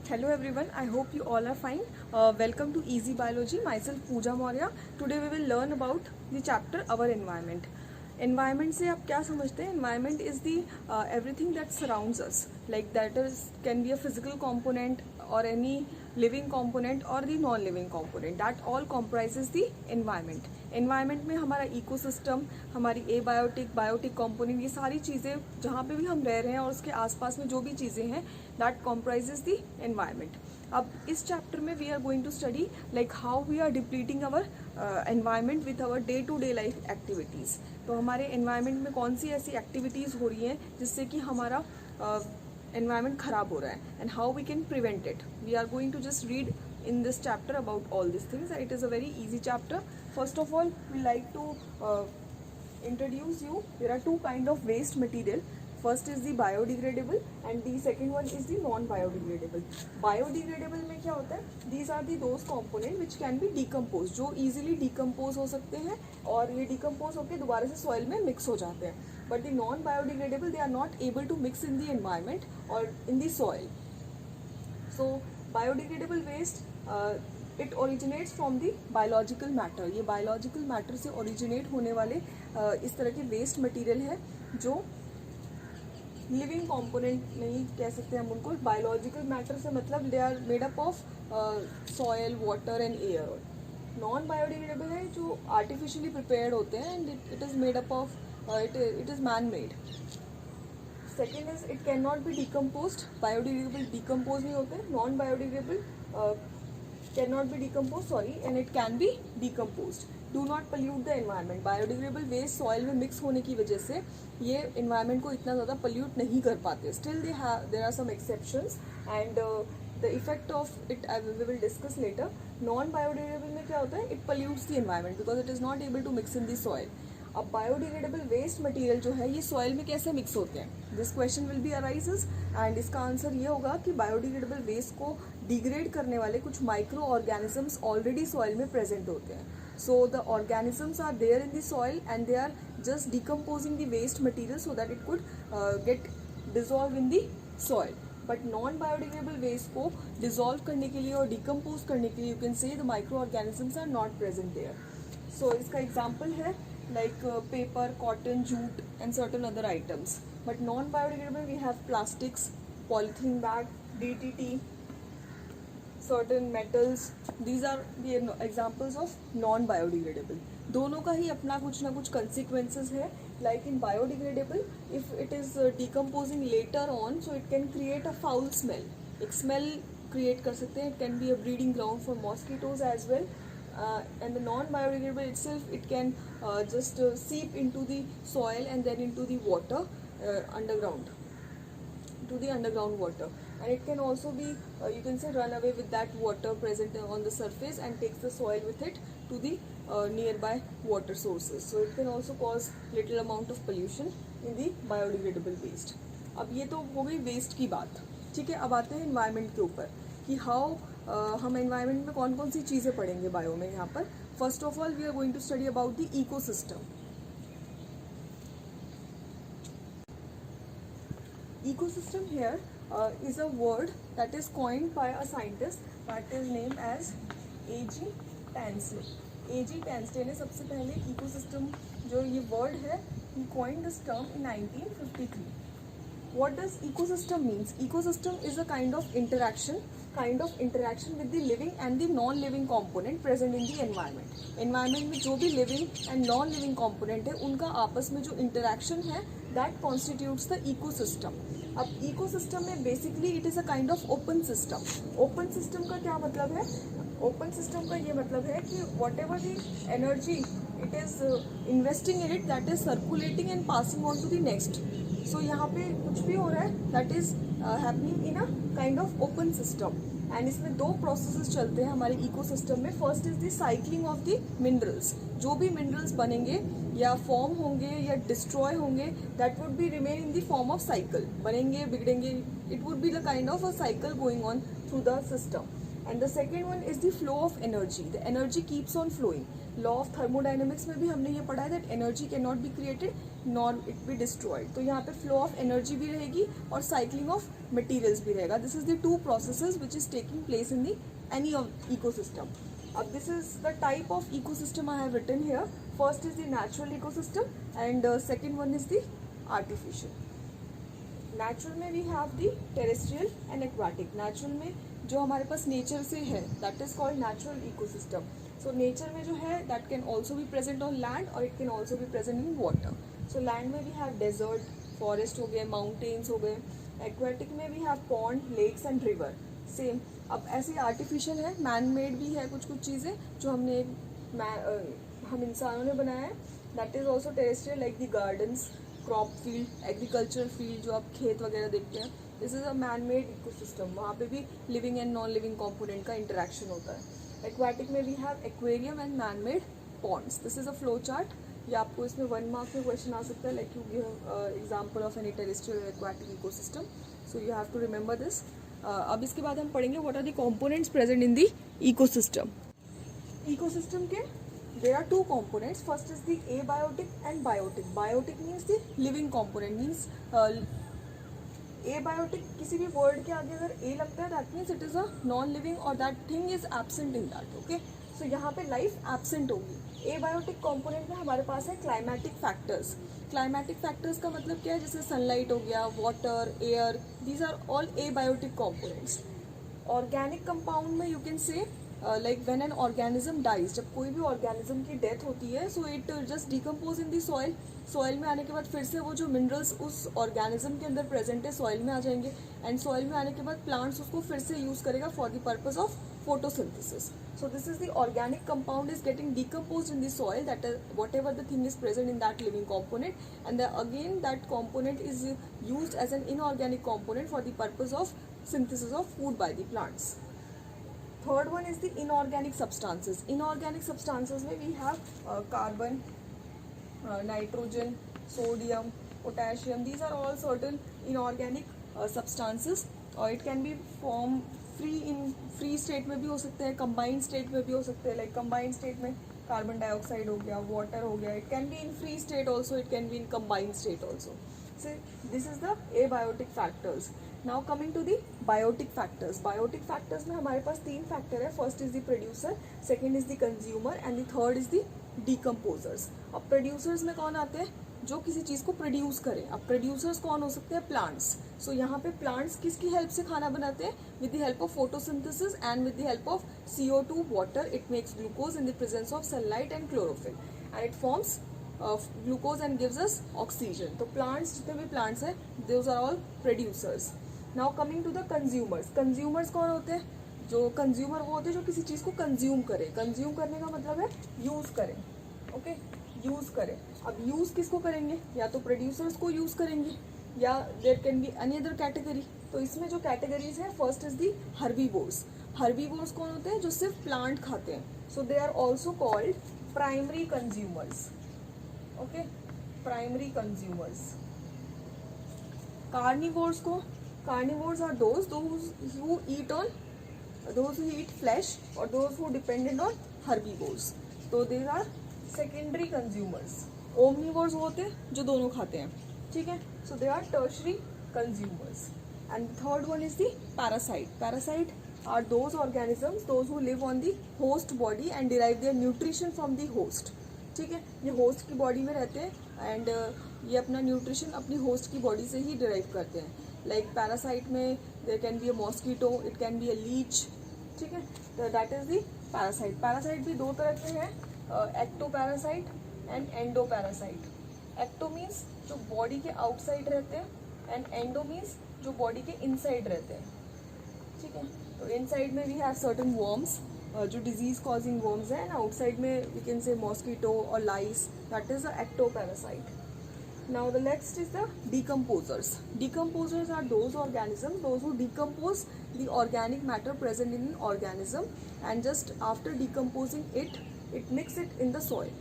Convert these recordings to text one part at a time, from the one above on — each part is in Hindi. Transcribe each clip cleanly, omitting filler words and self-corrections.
Hello everyone, I hope you all are fine. Welcome to Easy Biology. Myself Pooja Maurya. Today we will learn about the chapter Our Environment. Environment से आप क्या समझते हैं? Environment is the everything that surrounds us. Like that is can be a physical component or any living component or the non-living component. That all comprises the environment. Environment में हमारा इकोसिस्टम, हमारी एबायोटिक, बायोटिक कंपोनेंट, ये सारी चीज़ें जहाँ पे भी हम रह रहे हैं और उसके आसपास में जो भी चीज़ें हैं, दैट कॉम्प्राइजेज द एनवायरनमेंट. अब इस चैप्टर में we are going to study like how we are depleting our environment with our day to day life activities. तो हमारे एनवायरनमेंट में कौन सी ऐसी एक्टिविटीज़ हो रही हैं जिससे कि हमारा एनवायरनमेंट खराब हो रहा है, and how we can prevent it. We are going to just read in this chapter about all these things. It is a very easy chapter. First of all, we like to introduce you. There are two kind of waste material. First is the biodegradable and the second one is the non-biodegradable. Biodegradable में क्या होता है? These are the those component which can be decomposed, जो easily decompose हो सकते हैं और ये decompose होकर दोबारा से soil में mix हो जाते हैं. But the non-biodegradable, they are not able to mix in the environment or in the soil. So biodegradable waste it originates from the biological matter. ये बायोलॉजिकल मैटर से ओरिजिनेट होने वाले इस तरह के वेस्ट मटेरियल है जो लिविंग कंपोनेंट नहीं कह सकते हम उनको. बायोलॉजिकल मैटर से मतलब they are made up of soil, water and air. Non biodegradable है जो आर्टिफिशियली प्रिपेयर्ड होते हैं and it is made up of it is man made. Second is it can not be decomposed. Biodegradable decompose नहीं होते. Non biodegradable can not be decompose and it can be decomposed. Do not pollute the environment. Biodegradable waste soil में मिक्स होने की वजह से ये एनवायरनमेंट को इतना ज़्यादा पल्यूट नहीं कर पाते. Still there are some exceptions and the effect of it we will discuss later. Non biodegradable में क्या होता है? It pollutes the environment because it is not able to mix in the soil. अब बायोडिग्रेडेबल वेस्ट मटेरियल जो है ये सॉइल में कैसे मिक्स होते हैं? This question will be arises and इसका आंसर ये होगा कि बायोडिग्रेडेबल वेस्ट को डिग्रेड करने वाले कुछ माइक्रो ऑर्गेनिजम्स ऑलरेडी सॉइल में प्रेजेंट होते हैं. So the organisms are there in the soil and they are just decomposing the waste material so that it could get dissolve in the soil. But non biodegradable waste को डिजॉल्व करने के लिए और डिकम्पोज करने के लिए you can say the micro organisms are not present there. So इसका एग्जाम्पल है like paper, cotton, jute and certain other items. But non-biodegradable we have plastics, polythene bag, DDT, certain metals. These are the examples of non-biodegradable. दोनों का ही अपना कुछ ना कुछ consequences है. Like in biodegradable, if it is decomposing later on, so it can create a foul smell. एक smell create कर सकते हैं. It can be a breeding ground for mosquitoes as well. And the non-biodegradable itself, it can just seep into the soil and then into the water underground, to the underground water, and it can also be you can say run away with that water present on the surface and takes the soil with it to the nearby water sources. So it can also cause little amount of pollution in the biodegradable waste. अब ये तो हो गई वेस्ट की बात, ठीक है. अब आते हैं एनवायरनमेंट के ऊपर कि हाउ हम एनवायरनमेंट में कौन कौन सी चीज़ें पढ़ेंगे बायो में. यहाँ पर first of all we are going to study about the ecosystem. Ecosystem here is a word that is coined by a scientist that is named as A.G. Tansley. A.G. Tansley ने सबसे पहले ecosystem जो ये word है, he coined this term in 1953. What does ecosystem means? Ecosystem is a kind of interaction with the living and the non-living component present in the environment. Environment में जो भी living and non-living component है उनका आपस में जो interaction है that constitutes the ecosystem. अब ecosystem में basically it is a kind of open system. Open system का क्या मतलब है? Open system का ये मतलब है कि whatever the energy it is investing in it, that is circulating and passing on to the next. So यहाँ पे कुछ भी हो रहा है that is happening in a kind of open system. And इसमें दो प्रोसेसेस चलते हैं हमारे इकोसिस्टम में. First is the cycling of the minerals. जो भी मिनरल्स बनेंगे या फॉर्म होंगे या डिस्ट्रॉय होंगे that would be remain in the form of cycle. बनेंगे, बिगड़ेंगे, it would be the kind of a cycle going on through the system. And the second one is the flow of energy. The energy keeps on flowing. Law of thermodynamics में भी हमने ये पढ़ा है that energy can not be created nor it be destroyed. तो यहाँ पे फ्लो ऑफ एनर्जी भी रहेगी और साइक्लिंग ऑफ मटेरियल्स भी रहेगा. This is the two processes which is taking place in the any of ecosystem. अब this is the type of ecosystem I have written here. First is the natural ecosystem and second one is the artificial. Natural में we have the terrestrial and aquatic. Natural में जो हमारे पास नेचर से है that is called natural ecosystem. So nature में जो है that can also be present on land और it can also be present in water. So land में वी हैव डेजर्ट, फॉरेस्ट हो गए, माउंटेन्स हो गए. एक्वाटिक में we have pond, lakes and river. Same. अब ऐसे आर्टिफिशियल है, मैन मेड भी है कुछ चीज़ें जो हमने हम इंसानों ने बनाया है. That is also terrestrial like the gardens, crop field, agriculture field जो आप खेत वगैरह देखते हैं. This is a man made ecosystem. वहाँ पे भी living and non living component का इंटरेक्शन होता है. एक्वाटिक में we have aquarium and man made ponds. This is a flow chart. या आपको इसमें 1 मार्क में क्वेश्चन आ सकता है like you give example of any terrestrial aquatic ecosystem. So you have to remember this. अब इसके बाद हम पढ़ेंगे what are the components present in the ecosystem. Ecosystem के there are two components. First is the abiotic and biotic. Biotic means the living component, means abiotic किसी भी word के आगे अगर a लगता है that means it is a non living or that thing is absent in that. Okay, so यहाँ पे life absent होगी. abiotic component में हमारे पास है climatic factors. climatic factors का मतलब क्या है, जैसे sunlight हो गया, water, air, these are all abiotic components. Organic compound में you can say like when an organism dies, जब कोई भी ऑर्गेनिज्म की डेथ होती है so it just decompose in the soil. Soil में आने के बाद फिर से वो जो मिनरल्स उस ऑर्गेनिज्म के अंदर प्रेजेंट है सॉइल में आ जाएंगे एंड सॉइल में आने के बाद प्लांट्स उसको फिर से यूज करेगा for the purpose of photosynthesis. So this is the organic compound is getting decompose in the soil, that is whatever the thing is present in that living component and again that component is used as an inorganic component for the purpose of synthesis of food by the plants. Third one is the inorganic substances. Inorganic substances में we have carbon, nitrogen, sodium, potassium. These are all certain inorganic substances. और it can be form free state में भी हो सकते हैं, combined state में भी हो सकते हैं. Like combined state में carbon dioxide हो गया, water हो गया. It can be in free state also. It can be in combined state also. So this is the abiotic factors. Now coming to the biotic factors. Biotic factors में हमारे पास 3 फैक्टर है. First is the producer, second is the consumer and the third is the decomposers. अब प्रोड्यूसर्स में कौन आते हैं, जो किसी चीज़ को प्रोड्यूस करें. अब प्रोड्यूसर्स कौन हो सकते हैं, प्लांट्स. सो यहाँ पे प्लांट्स किसकी हेल्प से खाना बनाते हैं, with the help of photosynthesis and with the help of CO2 water. It makes glucose in the presence of sunlight and chlorophyll and it forms glucose and gives us oxygen. तो प्लांट्स, जितने भी प्लांट्स हैं, those are all producers. Now coming to the consumers. Consumers कौन होते हैं, जो कंज्यूमर वो होते हैं जो किसी चीज़ को कंज्यूम करें. कंज्यूम करने का मतलब है यूज़ करें. ओके, यूज़ करें. अब यूज़ किसको करेंगे, या तो प्रोड्यूसर्स को यूज़ करेंगे या there can be any other category. तो इसमें जो कैटेगरीज है, first is the herbivores. Herbivores कौन होते हैं, जो सिर्फ प्लांट खाते हैं. So they are also called primary consumers. Okay, primary consumers. Carnivores को, carnivores are those who eat flesh or those who dependent on herbivores. So these are secondary consumers. Omnivores होते हैं जो दोनों खाते हैं, ठीक है. So they are tertiary consumers. And third one is the parasite. Parasite are those organisms those who live on the host body and derive their nutrition from the host. ठीक है, ये होस्ट की बॉडी में रहते हैं एंड ये अपना न्यूट्रिशन अपनी होस्ट की बॉडी से ही डिराइव करते हैं. लाइक पैरासाइट में there can be a mosquito, it can be a leech. ठीक है, तो that is the parasite. Parasite भी 2 तरह के हैं, ecto parasite and endo parasite. Ecto means जो बॉडी के आउटसाइड रहते हैं एंड एंडो मीन्स जो बॉडी के इनसाइड रहते हैं. ठीक है, तो इनसाइड में वी हैव सर्टन वर्म्स जो डिजीज कॉजिंग वर्म्स हैं, एंड आउटसाइड में वी कैन से मॉस्किटो और lice. That is a ectoparasite. Now the next is the decomposers. Decomposers are those organisms those who decompose the organic matter present in an organism and just after decomposing it mix it in the soil.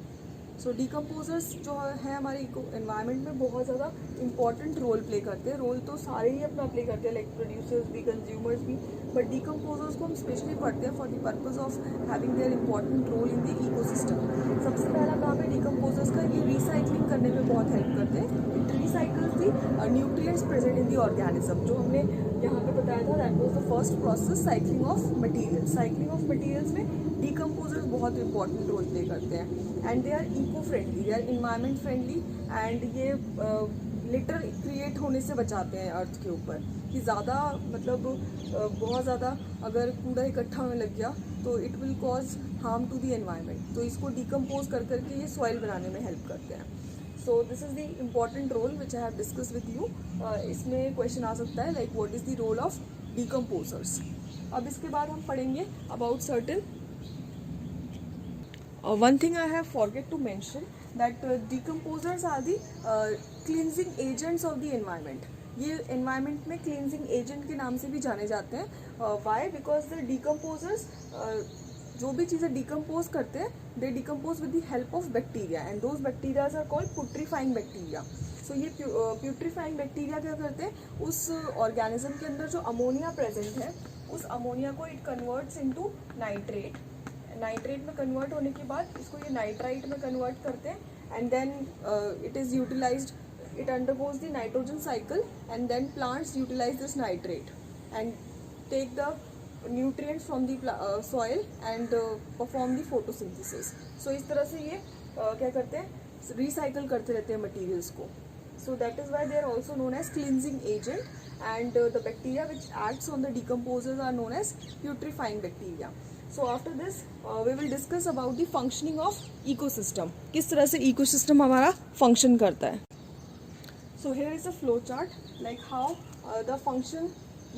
So decomposers जो है हमारे इको एनवायरनमेंट में बहुत ज़्यादा इंपॉर्टेंट रोल प्ले करते हैं. रोल तो सारे ही अपना प्ले करते हैं, लाइक प्रोड्यूसर्स भी, कंज्यूमर्स भी, बट डिकम्पोजर्स को हम स्पेशली पढ़ते हैं for the purpose of having their important role in the ecosystem. सबसे पहला काम है डिकम्पोजर्स का, ये रिसाइकलिंग करने में बहुत हेल्प करते हैं. It recycles the nutrients present in the organism. जो हमने यहाँ पे बताया था, that was the first process, cycling of materials. Cycling of materials में डिकम्पोजर्स बहुत इंपॉर्टेंट रोल प्ले करते हैं. And they are eco friendly, they are environment friendly, and ये लिटर क्रिएट होने से बचाते हैं अर्थ के ऊपर, कि ज़्यादा मतलब बहुत ज़्यादा अगर कूड़ा इकट्ठा होने लग गया तो it will cause harm to the environment. तो इसको डिकम्पोज कर करके ये सॉइल बनाने में हेल्प करते हैं. So this is the important role which I have discussed with you. इसमें क्वेश्चन आ सकता है like what is the role of decomposers. अब इसके बाद हम पढ़ेंगे about certain. One thing I have forget to mention that decomposers are the cleansing agents of the environment. ये environment में cleansing agent के नाम से भी जाने जाते हैं. Why? Because the decomposers जो भी चीज़ें decompose करते हैं, they decompose with the help of bacteria, and those bacteria are called putrefying bacteria. So ये putrefying bacteria क्या करते हैं, उस organism के अंदर जो अमोनिया present है, उस अमोनिया को it converts into nitrate. Nitrate में कन्वर्ट होने के बाद इसको ये नाइट्राइट में कन्वर्ट करते हैं, and then it is utilized, it undergoes the nitrogen cycle, and then plants utilize this nitrate and take the nutrients from the soil and perform the photosynthesis. So इस तरह से ये क्या करते हैं, रिसाइकल करते रहते हैं मटीरियल्स को. So that is why they are also known as cleansing agent, and the bacteria which acts on the decomposers are known as putrefying bacteria. So after this we will discuss about the functioning of ecosystem. किस तरह से ecosystem हमारा function करता है. So here is a flow chart like how the function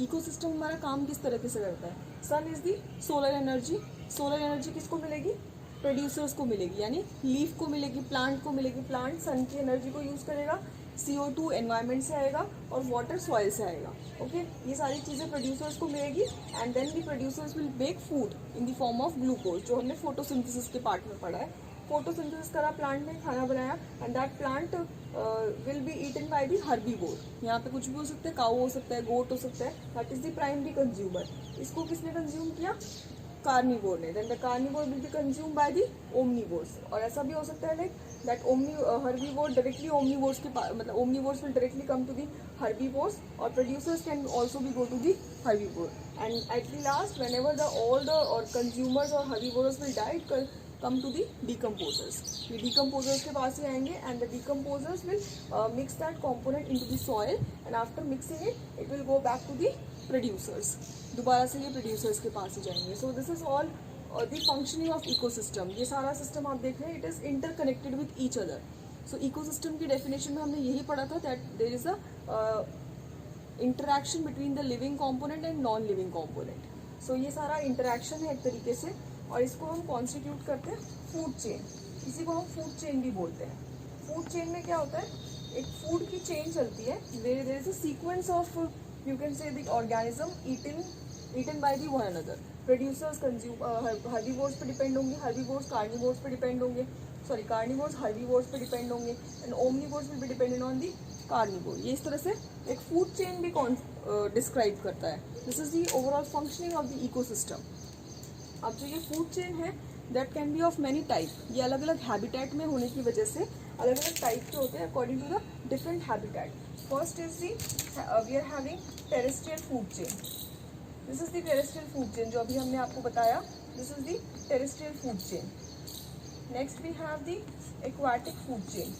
ecosystem हमारा काम किस तरीके से करता है. Sun is the solar energy. Solar energy किसको मिलेगी, प्रोड्यूसर्स को मिलेगी, यानी लीफ को मिलेगी, प्लांट को मिलेगी. प्लांट सन की एनर्जी को यूज़ करेगा, CO2 एनवायरनमेंट से आएगा और वाटर सॉइल से आएगा. ओके, ये सारी चीज़ें प्रोड्यूसर्स को मिलेगी, and then the producers will make food in the form of glucose, जो हमने फोटोसिंथेसिस के पार्ट में पढ़ा है. फोटोसिंथेसिस करा प्लांट ने, खाना बनाया, and that plant will be eaten by the herbivore. यहाँ पे कुछ भी हो सकता है, काऊ हो सकता है, गोट हो सकता है, that is the primary consumer. इसको किसने कंज्यूम किया, कार्निवोर ने. Then the carnivore will be consume by the omnivores. और ऐसा भी हो सकता है like that herbivore directly omnivores के मतलब omnivores will directly come to the herbivores, or producers can also be go to the herbivore, and at the last whenever all the or consumers or herbivores will die, it come to the decomposers. ये decomposers के पास ही आएंगे, and the decomposers will mix that component into the soil, and after mixing it will go back to the producers. दोबारा से ये producers के पास ही जाएंगे. So this is all the functioning of ecosystem. ये सारा सिस्टम आप देख रहे हैं, it is interconnected with each other. So ecosystem की definition में हमने यही पढ़ा था that there is a interaction between the living component and non-living component. So ये सारा interaction है एक तरीके से, और इसको हम constitute करते हैं food chain. इसी को हम food chain भी बोलते हैं. Food chain में क्या होता है, एक food की chain चलती है, there is a sequence of you can say the organism eaten by the one another. Producers consume herbivores पे डिपेंड होंगे, हर्बीवोर्स कार्निवोर्स पे डिपेंड होंगे, सॉरी कार्निवोर्स हर्बीवोर्स पे डिपेंड होंगे, and omnivores will be dependent on the carnivore. ये इस तरह से एक फूड चेन भी डिस्क्राइब करता है. This is the overall functioning of the ecosystem. अब जो ये फूड चेन है that can be of many type. ये अलग अलग हैबिटेट में होने की वजह से अलग अलग टाइप के होते हैं according to the different habitat. First is the we are having terrestrial food chain. This is the terrestrial food chain जो अभी हमने आपको बताया. This is the terrestrial food chain. Next we have the aquatic food chain.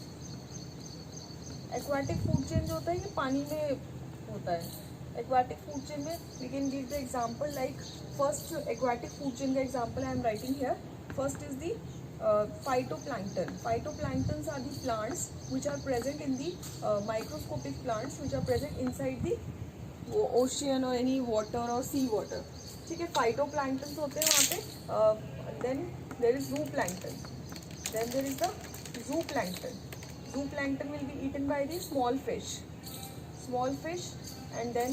Aquatic food chain जो होता है ये पानी में होता है. एक्वाटिक फूड चेन में we can give the example like first aquatic food chain का example I am writing here. First is the phytoplankton. Phytoplanktons are the plants which are present in the microscopic plants which are present inside the ocean or any water or sea water. ठीक है, phytoplanktons होते हैं वहाँ पे. Then there is zooplankton. Then there is the zooplankton. Zooplankton will be eaten by the small fish, and then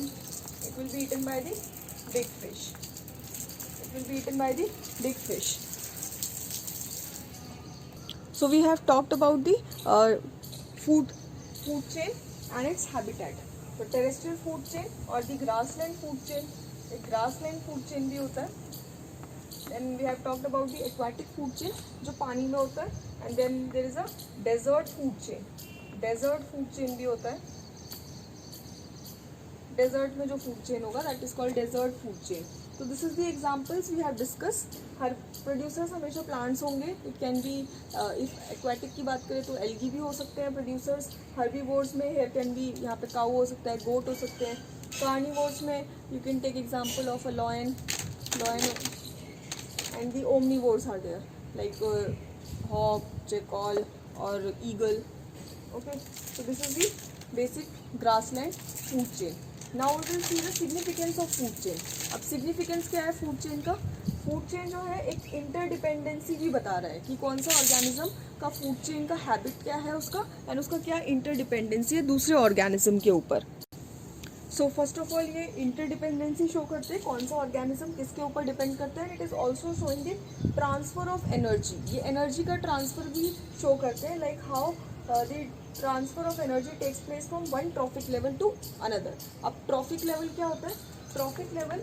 it will be eaten by the big fish. So So we have talked about the food chain and its habitat. तो टेरेस्ट्रियल फूड चेन और दी ग्रासलैंड फूड चेन, एक ग्रासलैंड फूड चेन भी होता है. Then we have talked about the aquatic food chain जो पानी में होता है. And then there is a desert food chain. Desert food chain भी होता है. डेजर्ट में जो फूड चेन होगा that is called desert food chain. तो this is the examples we have discuss. हर प्रोड्यूसर्स हमेशा प्लांट्स होंगे. It can B, if aquatic की बात करें तो एल्गी भी हो सकते हैं प्रोड्यूसर्स. हर्बीवोर्स में हियर कैन बी, यहाँ पे काऊ हो सकता है, गोट हो सकते हैं. कार्निवोर्स में you can take example of a lion and the omnivores are there like hawk, jackal और eagle. Okay, so this is the basic grassland food chain. Now we will see the significance of food chain. अब significance क्या है food chain का? Food chain जो है एक इंटरडिपेंडेंसी भी बता रहा है कि कौन सा ऑर्गेनिज्म का फूड चेन का हैबिट क्या है उसका, एंड उसका क्या इंटरडिपेंडेंसी है दूसरे ऑर्गेनिज्म के ऊपर. सो फर्स्ट ऑफ ऑल ये इंटरडिपेंडेंसी शो करते हैं कौन सा ऑर्गेनिज्म किसके ऊपर डिपेंड करता है. It is also showing the transfer of energy. ये एनर्जी का ट्रांसफर भी शो करते हैं, like how the transfer of energy takes place from one trophic level to another. अब ट्रॉफिक लेवल क्या होता है? Trophic level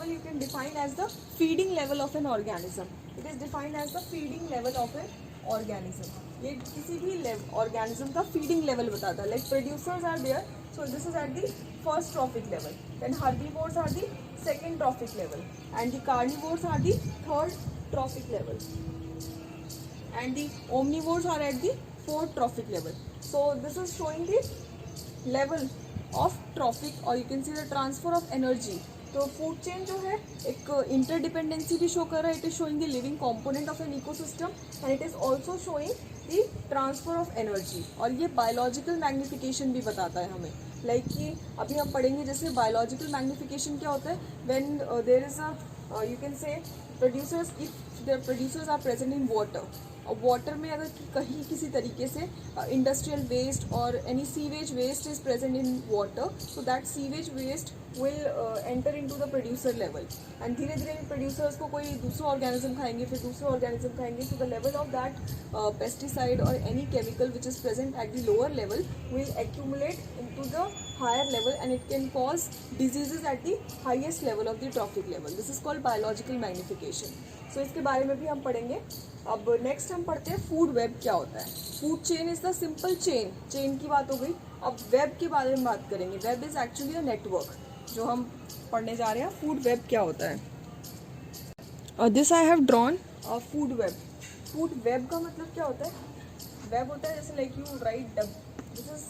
you can define as the feeding level of an organism. It is defined as the feeding level of an organism. ये किसी भी organism का feeding level बताता है. Like producers are there, so this is at the first trophic level. Then herbivores are the second trophic level, and the carnivores are the third trophic level, and the omnivores are at the fourth trophic level. So this is showing the level of trophic, or you can see the transfer of energy. तो फूड चेन जो है एक इंटरडिपेंडेंसी भी शो कर रहा है. It is showing the living component of an ecosystem, and it is also showing the transfer of energy. और ये बायोलॉजिकल मैग्निफिकेशन भी बताता है हमें. लाइक कि अभी हम पढ़ेंगे जैसे बायोलॉजिकल मैग्निफिकेशन क्या होता है. When there is a you can say producers, if there producers are present in water. और वाटर में अगर कहीं किसी तरीके से इंडस्ट्रियल वेस्ट और any sewage waste is present in water, so that sewage waste will enter into the producer level, and धीरे धीरे प्रोड्यूसर्स को कोई दूसरा ऑर्गेनिज्म खाएंगे, फिर दूसरा ऑर्गेनिज्म खाएंगे. So the level of that pesticide और any chemical which is present at the lower level will accumulate into the higher level, and it can cause diseases at the highest level of the trophic level. This is called biological magnification. So इसके बारे में भी हम पढ़ेंगे. अब नेक्स्ट हम पढ़ते हैं फूड वेब क्या होता है. Food chain is the simple chain. Chain की बात हो गई. अब वेब के बारे में बात करेंगे. Web is actually a network. जो हम पढ़ने जा रहे हैं फूड वेब क्या होता है. This I have drawn a food web. Food web का मतलब क्या होता है? वेब होता है जैसे like you right, this is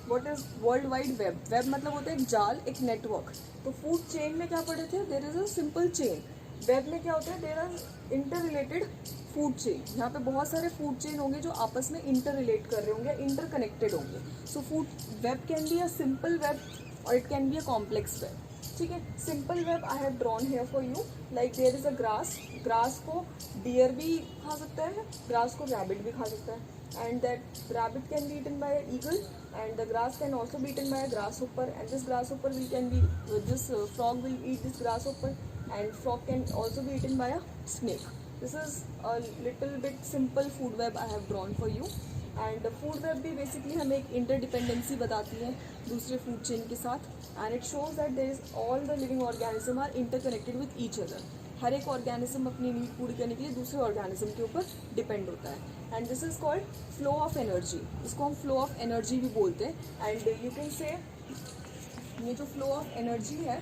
what is world wide web. Web मतलब होता है एक जाल, एक नेटवर्क. तो फूड चेन में क्या पढ़े थे? There is a simple chain. Web में क्या होता है? There are interrelated food chain. यहाँ पे बहुत सारे फूड चेन होंगे जो आपस में इंटर रिलेट कर रहे होंगे, इंटर कनेक्टेड होंगे. So food web can be a simple web और it can be a complex web. ठीक है. Simple web I have drawn here for you. Like there is a grass. Grass को डियर भी खा सकता है, ग्रास को रैबिट भी खा सकता है, and that rabbit can be eaten by an eagle, and the grass can also be eaten by a grasshopper, and this grasshopper frog will eat this grasshopper, and frog can also be eaten by a snake. This is a little bit simple food web I have drawn for you. And the food web भी basically हमें एक interdependency बताती है दूसरे food chain के साथ, and it shows that there is all the living organism are interconnected with each other. हर एक ऑर्गेनिज्म अपनी नीड पूरी करने के लिए दूसरे ऑर्गेनिज्म के ऊपर डिपेंड होता है. And this is called flow of energy. इसको हम फ्लो ऑफ एनर्जी भी बोलते हैं. एंड यू कैन से ये जो फ्लो ऑफ एनर्जी है,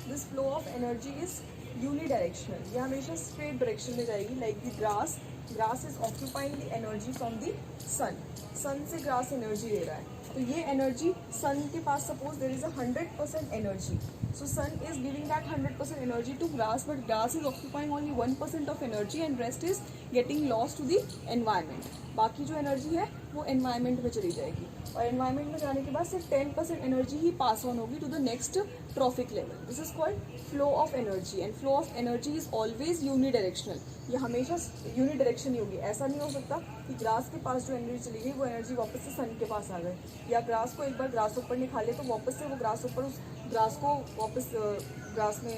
this flow of energy is unidirectional. ये हमेशा स्ट्रेट डायरेक्शन में जाएगी. Like the grass is occupying the energy from the sun. Sun से ग्रास एनर्जी ले रहा है. तो ये एनर्जी सन के पास suppose there is 100% energy. So sun is giving that 100% energy to grass, but grass is occupying only 1% of energy and rest is getting lost to the environment. बाकी जो एनर्जी है वो एनवायरनमेंट में चली जाएगी, और एनवायरनमेंट में जाने के बाद सिर्फ 10% एनर्जी ही पास ऑन होगी to the next trophic level. This is called flow of energy, and flow of energy is always unidirectional. ये हमेशा यूनिडायरेक्शन ही होगी. ऐसा नहीं हो सकता कि ग्रास के पास जो एनर्जी चली गई वो एनर्जी वापस से सन के पास आ गई, या ग्रास को एक बार ग्रास ऊपर ने खा लिया तो वापस से वो ग्रास ऊपर उस ग्रास को वापस ग्रास में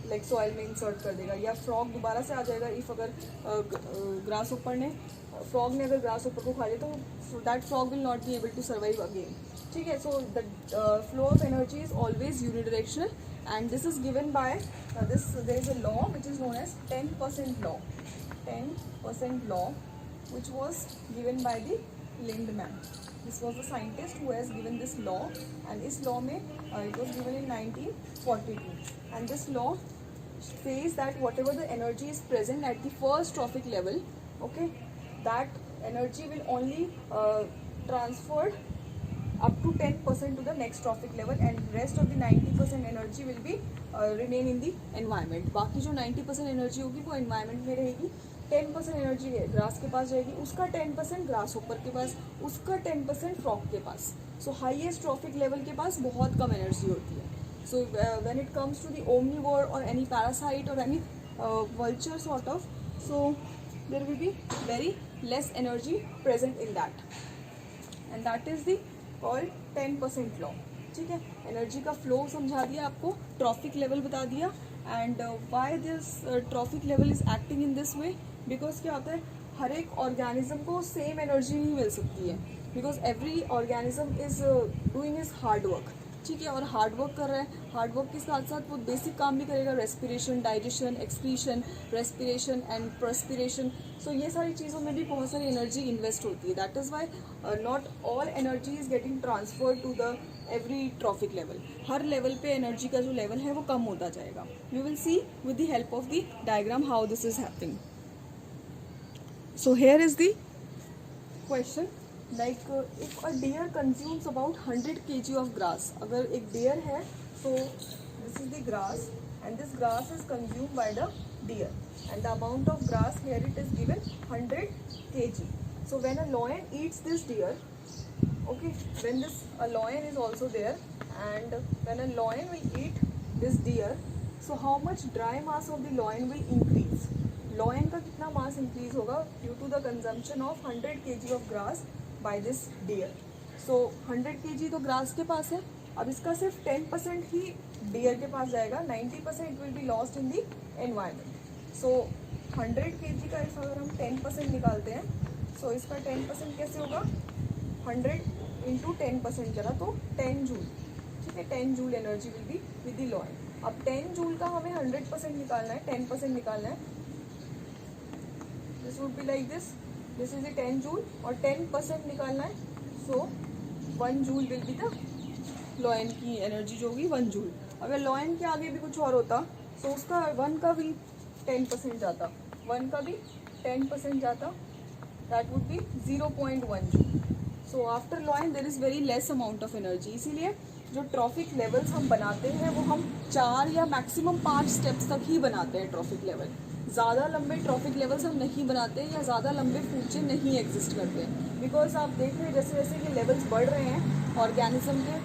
लाइक सॉइल में इंसर्ट कर देगा, या फ्रॉग दोबारा से आ जाएगा इफ़ अगर ग्रास ऊपर ने फ्रॉग ने अगर ग्रास ऊपर को खा लिया तो that frog will not be able to survive again, ठीक है. So the flow of energy is always unidirectional and this is given by this there is a law which is known as 10% law, 10% law which was given by the Lindemann. This was the scientist who has given this law, and इस law में it was given in 1942, and this law says that whatever the energy is present at the first trophic level, okay, that energy will only transferred up to 10% to the next trophic level, and rest of the 90% energy will be remain in the environment. बाकी जो 90% एनर्जी होगी वो environment में रहेगी, 10% एनर्जी ग्रास के पास जाएगी, उसका 10% ग्रास ऊपर के पास, उसका 10% फ्रॉग के पास. सो हाईएस्ट ट्रॉफिक लेवल के पास बहुत कम एनर्जी होती है. So when it comes to the omnivore और एनी पैरासाइट और any vulture sort of, so there will be very less energy present in that, and that is the called 10% law. ठीक है, एनर्जी का फ्लो समझा दिया आपको, ट्रॉफिक लेवल बता दिया, and why this trophic level is acting in this way. Because क्या होता है, हर एक ऑर्गेनिज्म को सेम एनर्जी नहीं मिल सकती है, because every organism is doing is hard work, ठीक है, और हार्ड वर्क कर रहा है. हार्ड वर्क के साथ साथ वो बेसिक काम भी करेगा, respiration, digestion, excretion, respiration and perspiration. So ये सारी चीज़ों में भी बहुत सारी एनर्जी इन्वेस्ट होती है. That is why not all energy is getting transfer to the every trophic level. हर लेवल पे एनर्जी का जो लेवल है वो कम होता जाएगा. We will see with the help of the diagram how this is happening. So here is the question, like if a deer consumes about 100 kg of grass. अगर एक डियर है, so this is the grass and this grass is consumed by the deer, and the amount of grass here it is given 100 kg. So when a lion eats this deer, okay, when this a lion is also there, and when a lion will eat this deer, so how much dry mass of the lion will increase? Lion का कितना mass increase होगा due to the consumption of 100 kg of grass by this deer. So 100 kg तो grass के पास है, अब इसका सिर्फ 10% ही deer के पास जाएगा, 90% will be lost in the environment. So 100 kg का अगर हम 10% निकालते हैं, सो इसका 10% कैसे होगा, 100 इंटू 10% करा तो 10 जूल, ठीक है, 10 joule energy will be with the lion. अब 10 जूल का हमें 100% निकालना है, 10% निकालना है. This would be like this, this is the 10 joule और 10% निकालना है, so 1 joule will be the lion की एनर्जी जो होगी 1 जूल. अगर लॉइन के आगे भी कुछ और होता, सो उसका 1 का भी 10% जाता, 1 का भी 10% जाता, that would be 0.1 joule. So after lion there is very less amount of energy. इसीलिए जो ट्रॉफिक लेवल्स हम बनाते हैं वो हम 4 या मैक्सिमम 5 स्टेप्स तक ही बनाते हैं ट्रॉफिक लेवल. ज़्यादा लंबे ट्रॉफिक लेवल्स हम नहीं बनाते या ज़्यादा लंबे फूड चेन नहीं एग्जिस्ट करते, बिकॉज आप देख रहे हैं जैसे जैसे ये लेवल्स बढ़ रहे हैं ऑर्गेनिज्म के,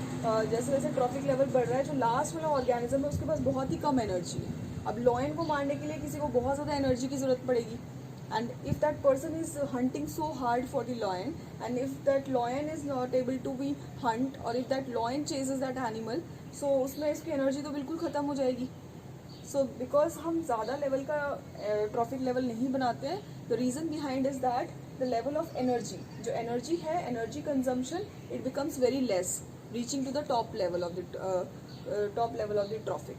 जैसे जैसे ट्रॉफिक लेवल बढ़ रहा है, जो लास्ट वाला ऑर्गेनिज्म है उसके पास बहुत ही कम एनर्जी है. अब लॉयन को मारने के लिए किसी को बहुत ज़्यादा एनर्जी की ज़रूरत पड़ेगी, and if that person is hunting so hard for the lion, and if that lion is not able to be hunt, और if that lion chases that animal, so उसमें इसकी एनर्जी तो बिल्कुल ख़त्म हो जाएगी. सो बिकॉज हम ज़्यादा लेवल का ट्रॉफिक लेवल नहीं बनाते हैं, the reason behind is that the level of energy, जो एनर्जी है, energy consumption, it becomes very less reaching to the top level of the trophic.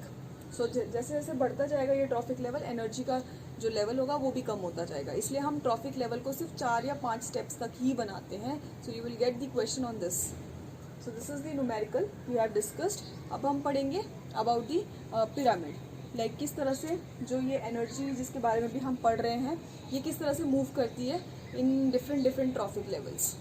So जैसे जैसे बढ़ता जाएगा ये ट्रॉफिक लेवल, एनर्जी का जो लेवल होगा वो भी कम होता जाएगा. इसलिए हम ट्रॉफिक लेवल को सिर्फ 4 या 5 स्टेप्स तक ही बनाते हैं. So you will get the question on this. So this is the numerical we have discussed. अब हम पढ़ेंगे अबाउट द पिरामिड, लाइक किस तरह से जो ये एनर्जी जिसके बारे में भी हम पढ़ रहे हैं, ये किस तरह से मूव करती है इन डिफरेंट ट्रॉफिक लेवल्स.